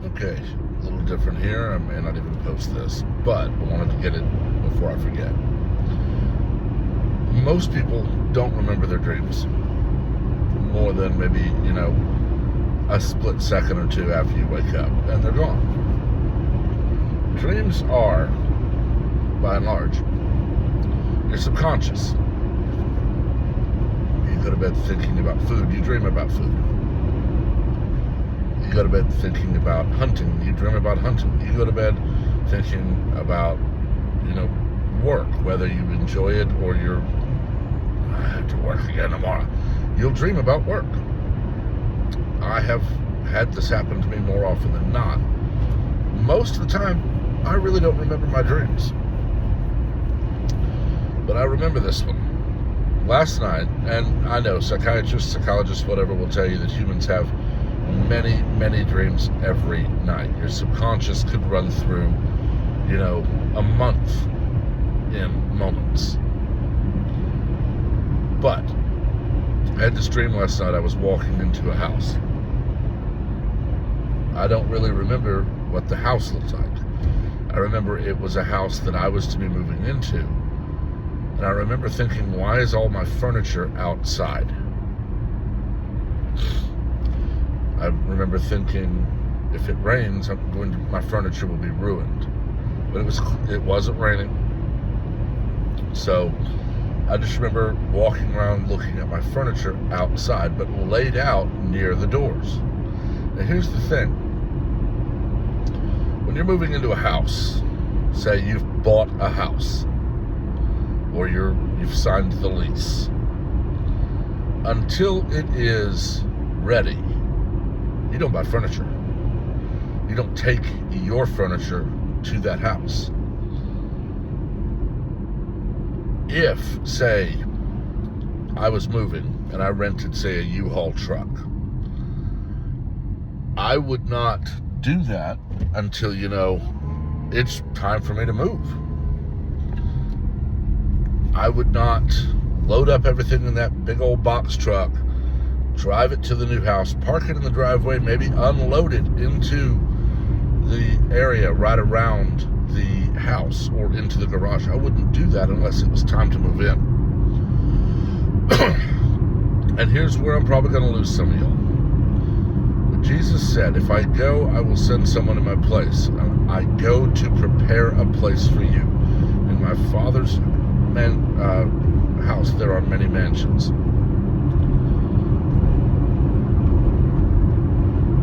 Okay, a little different here. I may not even post this, but I wanted to get it before I forget. Most people don't remember their dreams more than maybe, a split second or two after you wake up, and they're gone. Dreams are, by and large, your subconscious. You go to bed thinking about food, you dream about food. You go to bed thinking about hunting, you dream about hunting. You go to bed thinking about, work, whether you enjoy it or I have to work again tomorrow. You'll dream about work. I have had this happen to me more often than not. Most of the time, I really don't remember my dreams. But I remember this one. Last night, and I know psychiatrists, psychologists, whatever will tell you that humans have many, many dreams every night. Your subconscious could run through, a month in moments. But I had this dream last night. I was walking into a house. I don't really remember what the house looked like. I remember it was a house that I was to be moving into. And I remember thinking, why is all my furniture outside? I remember thinking, if it rains, my furniture will be ruined. But it wasn't raining. So I just remember walking around looking at my furniture outside, but laid out near the doors. Now here's the thing. When you're moving into a house, say you've bought a house, or you've signed the lease, until it is ready, you don't buy furniture. You don't take your furniture to that house. If, say, I was moving and I rented, say, a U-Haul truck, I would not do that until, it's time for me to move. I would not load up everything in that big old box truck, drive it to the new house, park it in the driveway, maybe unload it into the area right around the house or into the garage. I wouldn't do that unless it was time to move in. And here's where I'm probably going to lose some of y'all. But Jesus said, if I go, I will send someone in my place. I go to prepare a place for you. In my Father's house, there are many mansions.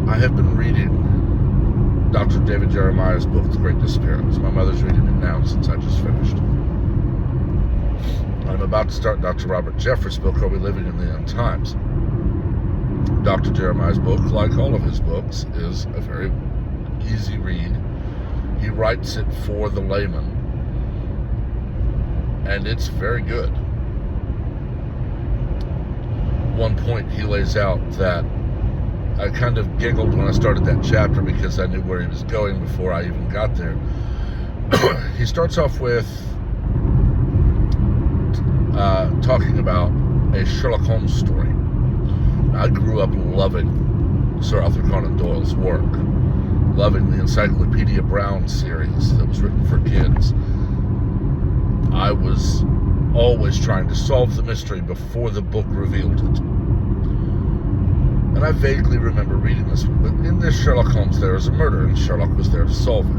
I have been reading Dr. David Jeremiah's book, The Great Disappearance. My mother's reading it now since I just finished. I'm about to start Dr. Robert Jeffress' book, Are We Living in the End Times? Dr. Jeremiah's book, like all of his books, is a very easy read. He writes it for the layman, and it's very good. One point he lays out that I kind of giggled when I started that chapter because I knew where he was going before I even got there. He starts off with talking about a Sherlock Holmes story. I grew up loving Sir Arthur Conan Doyle's work, loving the Encyclopedia Brown series that was written for kids. I was always trying to solve the mystery before the book revealed it. And I vaguely remember reading this one, but in this Sherlock Holmes there is a murder, and Sherlock was there to solve it.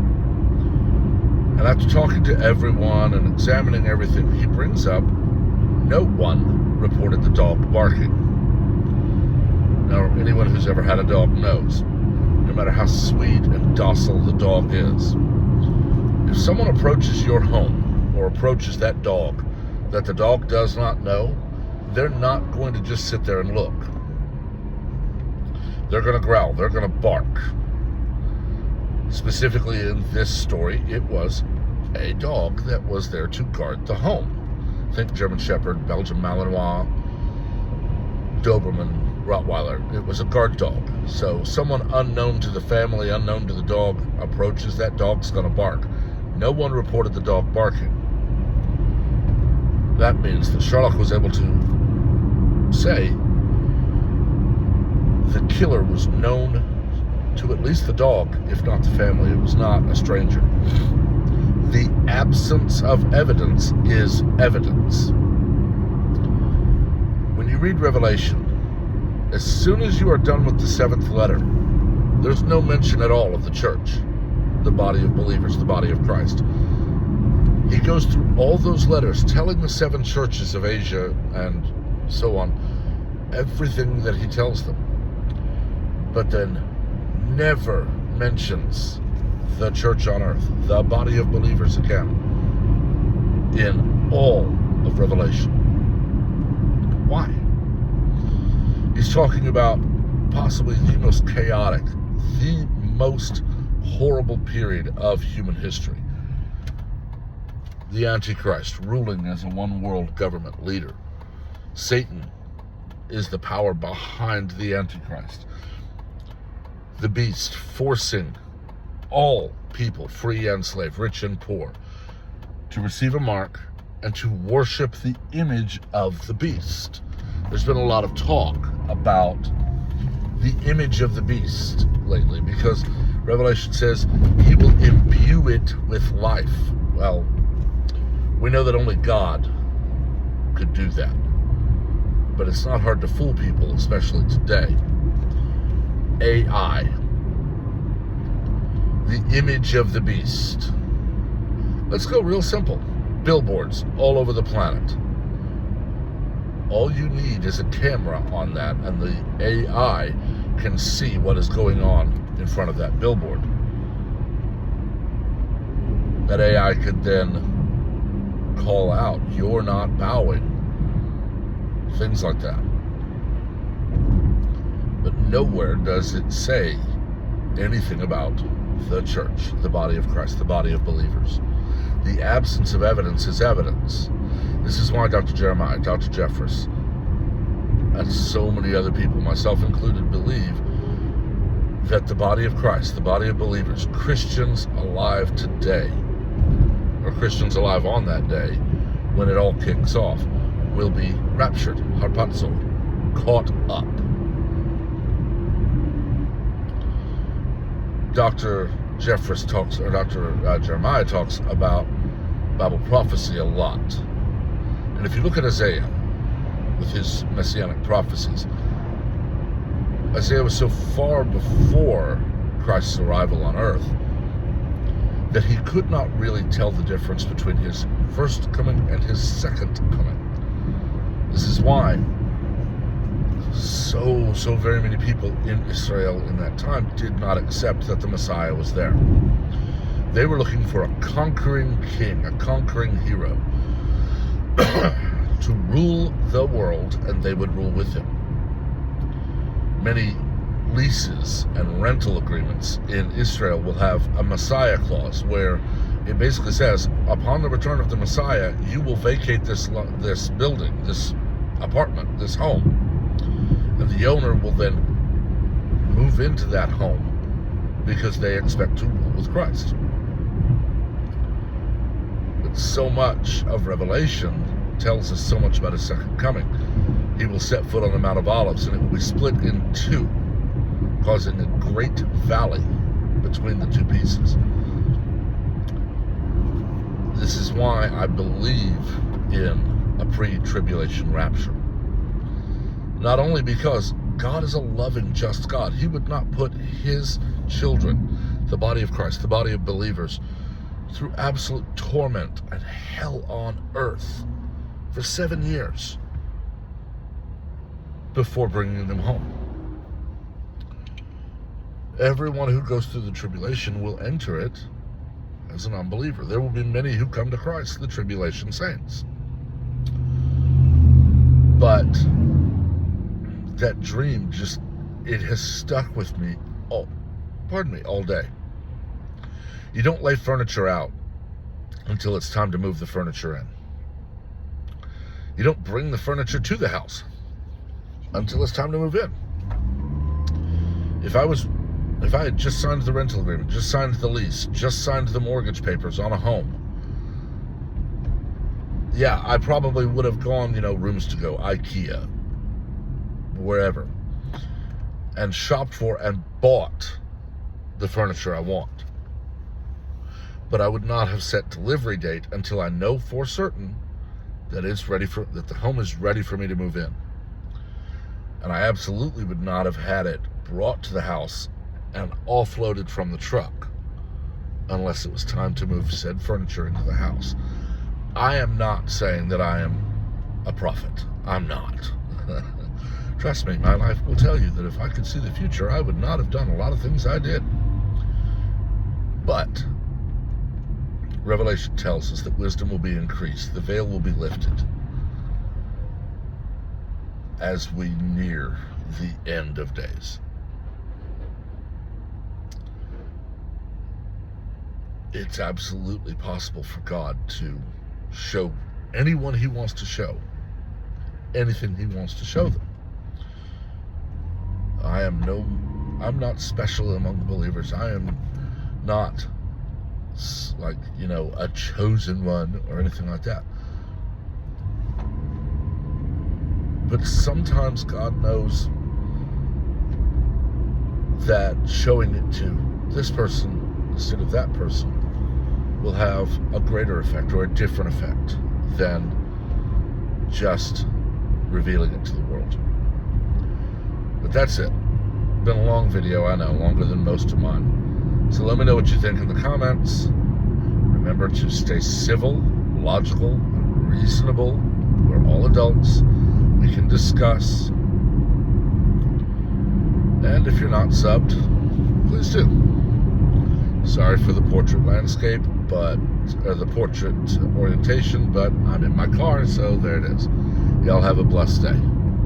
And after talking to everyone and examining everything, he brings up, no one reported the dog barking. Now, anyone who's ever had a dog knows, no matter how sweet and docile the dog is, if someone approaches your home or approaches that dog that the dog does not know, they're not going to just sit there and look. They're going to growl. They're going to bark. Specifically in this story, it was a dog that was there to guard the home. Think German Shepherd, Belgian Malinois, Doberman, Rottweiler. It was a guard dog. So someone unknown to the family, unknown to the dog, approaches that dog's going to bark. No one reported the dog barking. That means that Sherlock was able to say the killer was known to at least the dog, if not the family. It was not a stranger. The absence of evidence is evidence. When you read Revelation, as soon as you are done with the 7th letter, there's no mention at all of the church, the body of believers, the body of Christ. He goes through all those letters telling the 7 churches of Asia and so on, everything that he tells them, but then never mentions the church on earth, the body of believers again, in all of Revelation. Why? He's talking about possibly the most chaotic, the most horrible period of human history. The Antichrist ruling as a one-world government leader. Satan is the power behind the Antichrist. The beast forcing all people, free and slave, rich and poor, to receive a mark and to worship the image of the beast. There's been a lot of talk about the image of the beast lately because Revelation says he will imbue it with life. Well, we know that only God could do that. But it's not hard to fool people, especially today. AI. The image of the beast. Let's go real simple. Billboards all over the planet. All you need is a camera on that, and the AI can see what is going on in front of that billboard. That AI could then call out, "You're not bowing." Things like that. But nowhere does it say anything about the church, the body of Christ, the body of believers. The absence of evidence is evidence. This is why Dr. Jeremiah, Dr. Jeffress, and so many other people, myself included, believe that the body of Christ, the body of believers, Christians alive today, or Christians alive on that day, when it all kicks off, will be raptured, harpazo, caught up. Dr. Jeffress talks, or Dr. Jeremiah talks about Bible prophecy a lot. And if you look at Isaiah with his messianic prophecies, Isaiah was so far before Christ's arrival on earth that he could not really tell the difference between his first coming and his second coming. This is why so very many people in Israel in that time did not accept that the Messiah was there. They were looking for a conquering king, a conquering hero to rule the world, and they would rule with him. Many leases and rental agreements in Israel will have a Messiah clause where it basically says, upon the return of the Messiah, you will vacate this building, this apartment, this home, and the owner will then move into that home because they expect to rule with Christ. But so much of Revelation tells us so much about his second coming. He will set foot on the Mount of Olives, and it will be split in two, causing a great valley between the two pieces. This is why I believe in a pre-tribulation rapture. Not only because God is a loving, just God. He would not put his children, the body of Christ, the body of believers, through absolute torment and hell on earth for 7 years before bringing them home. Everyone who goes through the tribulation will enter it as an unbeliever. There will be many who come to Christ, the tribulation saints. But that dream it has stuck with me all day. You don't lay furniture out until it's time to move the furniture in. You don't bring the furniture to the house until it's time to move in. If I had just signed the rental agreement, just signed the lease, just signed the mortgage papers on a home, yeah, I probably would have gone, rooms to go, IKEA, wherever, and shopped for and bought the furniture I want. But I would not have set delivery date until I know for certain that that the home is ready for me to move in. And I absolutely would not have had it brought to the house and offloaded from the truck unless it was time to move said furniture into the house. I am not saying that I am a prophet. I'm not. Trust me, my life will tell you that if I could see the future, I would not have done a lot of things I did. But Revelation tells us that wisdom will be increased, the veil will be lifted as we near the end of days. It's absolutely possible for God to show anyone he wants to show anything he wants to show them. I'm not special among the believers. I am not like, a chosen one or anything like that. But sometimes God knows that showing it to this person instead of that person will have a greater effect or a different effect than just revealing it to the world. But that's it. Been a long video, I know, longer than most of mine. So let me know what you think in the comments. Remember to stay civil, logical, and reasonable. We're all adults. We can discuss. And if you're not subbed, please do. Sorry for the portrait landscape, or the portrait orientation, but I'm in my car, so there it is. Y'all have a blessed day.